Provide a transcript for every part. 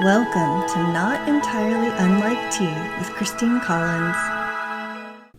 Welcome to Not Entirely Unlike Tea with Christine Collins.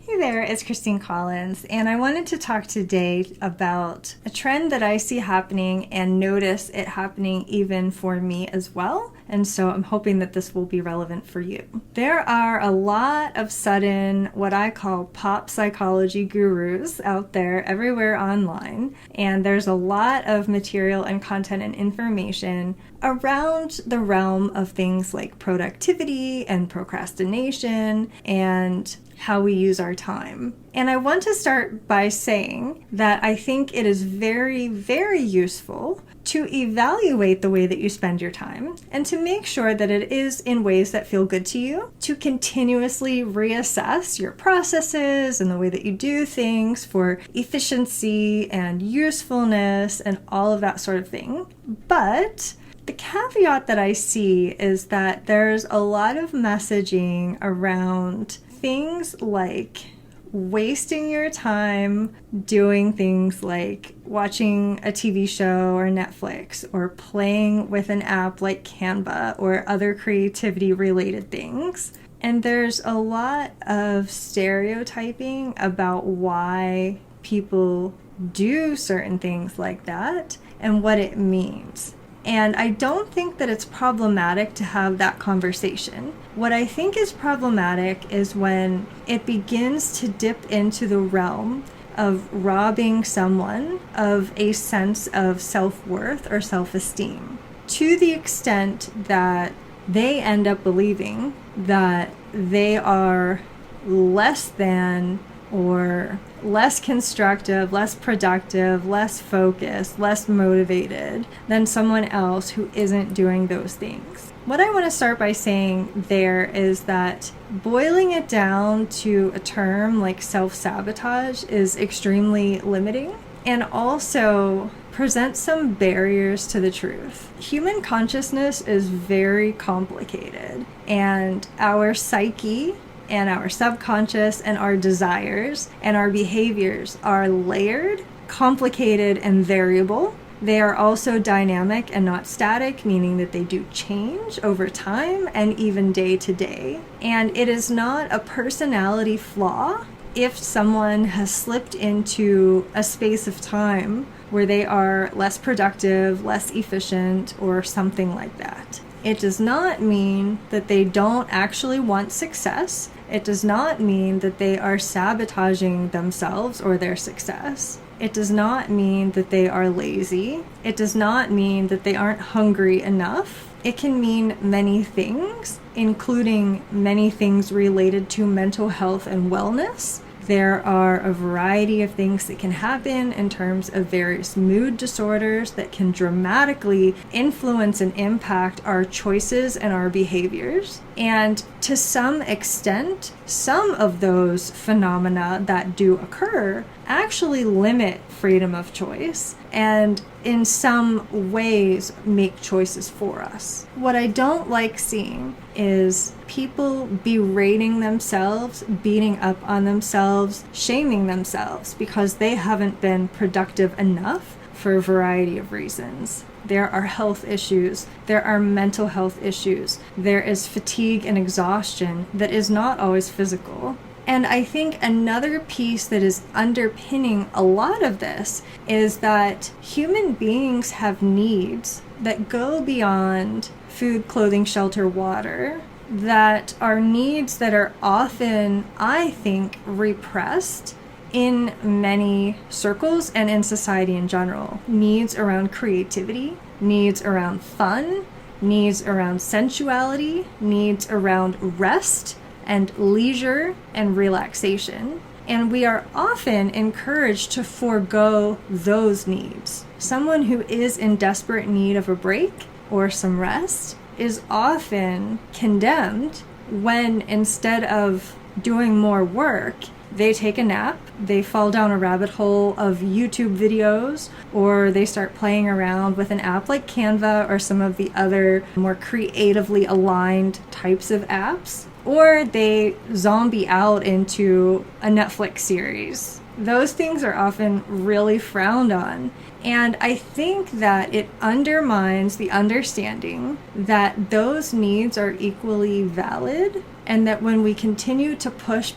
Hey there, it's Christine Collins, and I wanted to talk today about a trend that I see happening and notice it happening even for me as well. And so I'm hoping that this will be relevant for you. There are a lot of sudden, what I call pop psychology gurus out there everywhere online. And there's a lot of material and content and information around the realm of things like productivity and procrastination and how we use our time. And I want to start by saying that I think it is very, very useful to evaluate the way that you spend your time and to make sure that it is in ways that feel good to you, to continuously reassess your processes and the way that you do things for efficiency and usefulness and all of that sort of thing. But the caveat that I see is that there's a lot of messaging around things like wasting your time doing things like watching a TV show or Netflix or playing with an app like Canva or other creativity related things. And there's a lot of stereotyping about why people do certain things like that and what it means. And I don't think that it's problematic to have that conversation. What I think is problematic is when it begins to dip into the realm of robbing someone of a sense of self-worth or self-esteem, to the extent that they end up believing that they are less than or less constructive, less productive, less focused, less motivated than someone else who isn't doing those things. What I want to start by saying there is that boiling it down to a term like self-sabotage is extremely limiting and also presents some barriers to the truth. Human consciousness is very complicated, and our psyche and our subconscious and our desires and our behaviors are layered, complicated, and variable. They are also dynamic and not static, meaning that they do change over time and even day to day. And it is not a personality flaw if someone has slipped into a space of time where they are less productive, less efficient, or something like that. It does not mean that they don't actually want success. It does not mean that they are sabotaging themselves or their success. It does not mean that they are lazy. It does not mean that they aren't hungry enough. It can mean many things, including many things related to mental health and wellness. There are a variety of things that can happen in terms of various mood disorders that can dramatically influence and impact our choices and our behaviors. And to some extent, some of those phenomena that do occur actually limit freedom of choice and in some ways make choices for us. What I don't like seeing is people berating themselves, beating up on themselves, shaming themselves because they haven't been productive enough for a variety of reasons. There are health issues, there are mental health issues, there is fatigue and exhaustion that is not always physical. And I think another piece that is underpinning a lot of this is that human beings have needs that go beyond food, clothing, shelter, water, that are needs that are often, I think, repressed in many circles and in society in general. Needs around creativity, needs around fun, needs around sensuality, needs around rest and leisure and relaxation. And we are often encouraged to forego those needs. Someone who is in desperate need of a break or some rest is often condemned when instead of doing more work, they take a nap, they fall down a rabbit hole of YouTube videos, or they start playing around with an app like Canva or some of the other more creatively aligned types of apps, or they zombie out into a Netflix series. Those things are often really frowned on. And I think that it undermines the understanding that those needs are equally valid, and that when we continue to push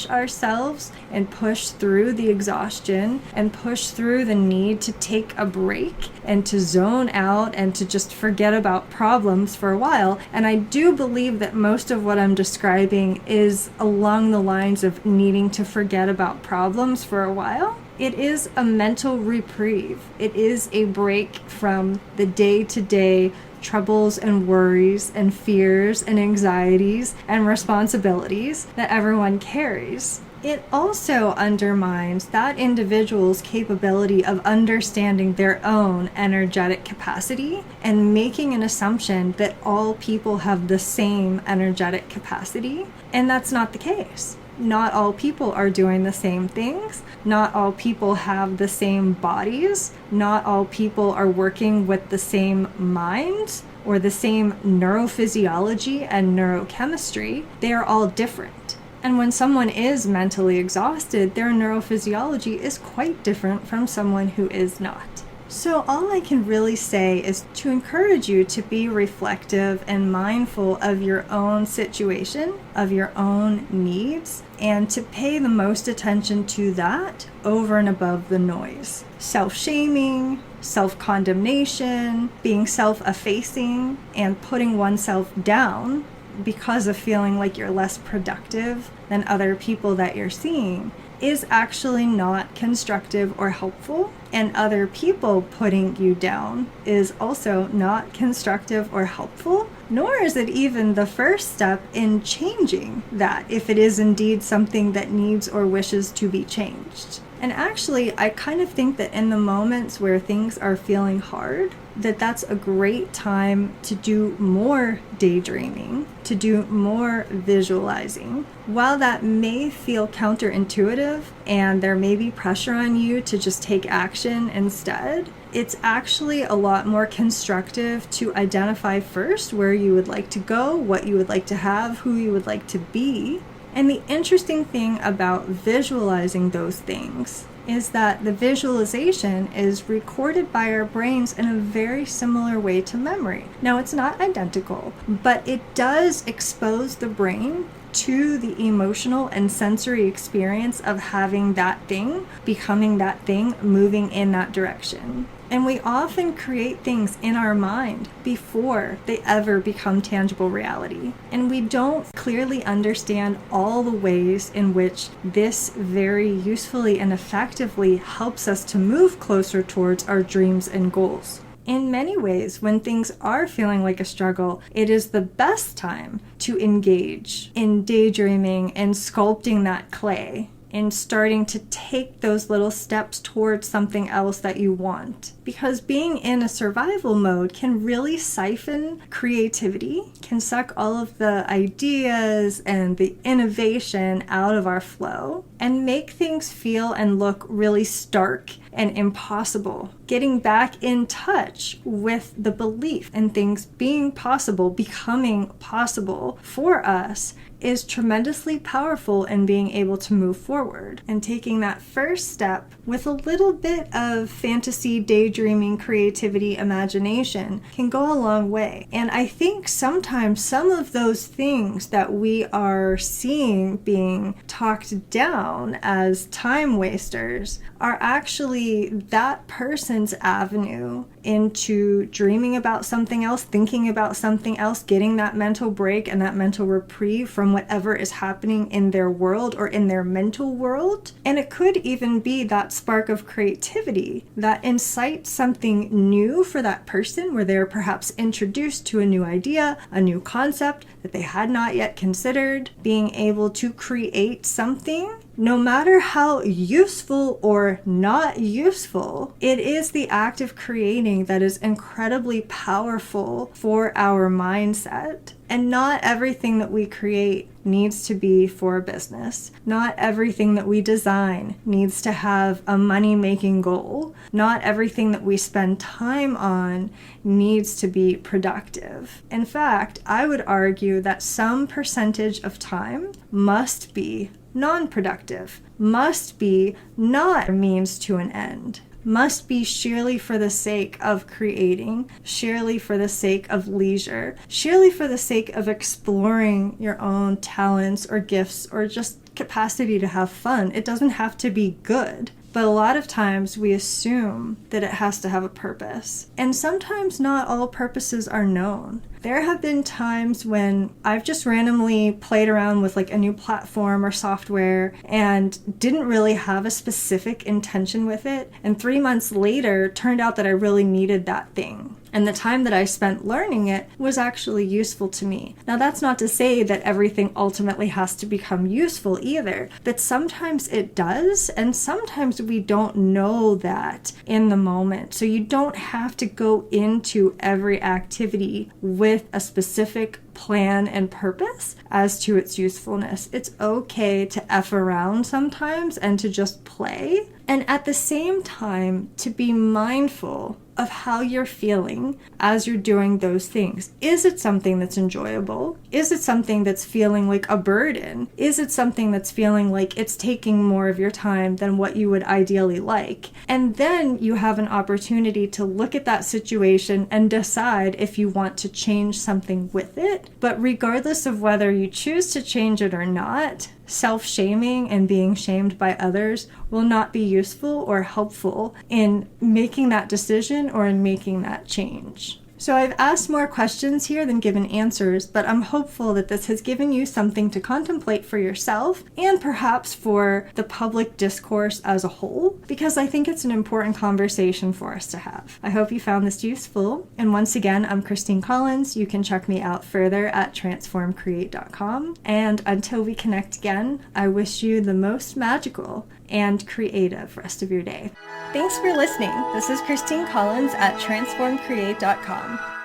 ourselves and push through the exhaustion and push through the need to take a break and to zone out and to just forget about problems for a while, and I do believe that most of what I'm describing is along the lines of needing to forget about problems for a while, it is a mental reprieve. It is a break from the day-to-day troubles and worries and fears and anxieties and responsibilities that everyone carries. It also undermines that individual's capability of understanding their own energetic capacity and making an assumption that all people have the same energetic capacity, and that's not the case. Not all people are doing the same things. Not all people have the same bodies. Not all people are working with the same minds or the same neurophysiology and neurochemistry. They are all different. And when someone is mentally exhausted, their neurophysiology is quite different from someone who is not. So all I can really say is to encourage you to be reflective and mindful of your own situation, of your own needs, and to pay the most attention to that over and above the noise. Self-shaming, self-condemnation, being self-effacing, and putting oneself down because of feeling like you're less productive than other people that you're seeing is actually not constructive or helpful, and other people putting you down is also not constructive or helpful, nor is it even the first step in changing that if it is indeed something that needs or wishes to be changed. And actually, I kind of think that in the moments where things are feeling hard, that's a great time to do more daydreaming, to do more visualizing. While that may feel counterintuitive and there may be pressure on you to just take action instead, it's actually a lot more constructive to identify first where you would like to go, what you would like to have, who you would like to be. And the interesting thing about visualizing those things is that the visualization is recorded by our brains in a very similar way to memory. Now, it's not identical, but it does expose the brain to the emotional and sensory experience of having that thing, becoming that thing, moving in that direction. And we often create things in our mind before they ever become tangible reality. And we don't clearly understand all the ways in which this very usefully and effectively helps us to move closer towards our dreams and goals. In many ways, when things are feeling like a struggle, it is the best time to engage in daydreaming and sculpting that clay, and starting to take those little steps towards something else that you want. Because being in a survival mode can really siphon creativity, can suck all of the ideas and the innovation out of our flow, and make things feel and look really stark and impossible. Getting back in touch with the belief in things being possible, becoming possible for us, is tremendously powerful in being able to move forward. And taking that first step with a little bit of fantasy, daydreaming, creativity, imagination can go a long way. And I think sometimes some of those things that we are seeing being talked down as time wasters are actually that person's avenue into dreaming about something else, thinking about something else, getting that mental break and that mental reprieve from whatever is happening in their world or in their mental world. And it could even be that spark of creativity that incites something new for that person, where they're perhaps introduced to a new idea, a new concept that they had not yet considered. Being able to create something, no matter how useful or not useful, it is the act of creating that is incredibly powerful for our mindset. And not everything that we create needs to be for a business. Not everything that we design needs to have a money-making goal. Not everything that we spend time on needs to be productive. In fact, I would argue that some percentage of time must be non-productive, must be not a means to an end, must be sheerly for the sake of creating, sheerly for the sake of leisure, sheerly for the sake of exploring your own talents or gifts or just capacity to have fun. It doesn't have to be good. But a lot of times we assume that it has to have a purpose. And sometimes not all purposes are known. There have been times when I've just randomly played around with like a new platform or software and didn't really have a specific intention with it. And 3 months later, turned out that I really needed that thing. And the time that I spent learning it was actually useful to me. Now, that's not to say that everything ultimately has to become useful either, but sometimes it does, and sometimes we don't know that in the moment. So you don't have to go into every activity with a specific plan and purpose as to its usefulness. It's okay to F around sometimes and to just play. And at the same time, to be mindful of how you're feeling as you're doing those things. Is it something that's enjoyable? Is it something that's feeling like a burden? Is it something that's feeling like it's taking more of your time than what you would ideally like? And then you have an opportunity to look at that situation and decide if you want to change something with it. But regardless of whether you choose to change it or not, self-shaming and being shamed by others will not be useful or helpful in making that decision or in making that change. So I've asked more questions here than given answers, but I'm hopeful that this has given you something to contemplate for yourself and perhaps for the public discourse as a whole, because I think it's an important conversation for us to have. I hope you found this useful. And once again, I'm Christine Collins. You can check me out further at transformcreate.com. And until we connect again, I wish you the most magical and creative rest of your day. Thanks for listening. This is Christine Collins at transformcreate.com.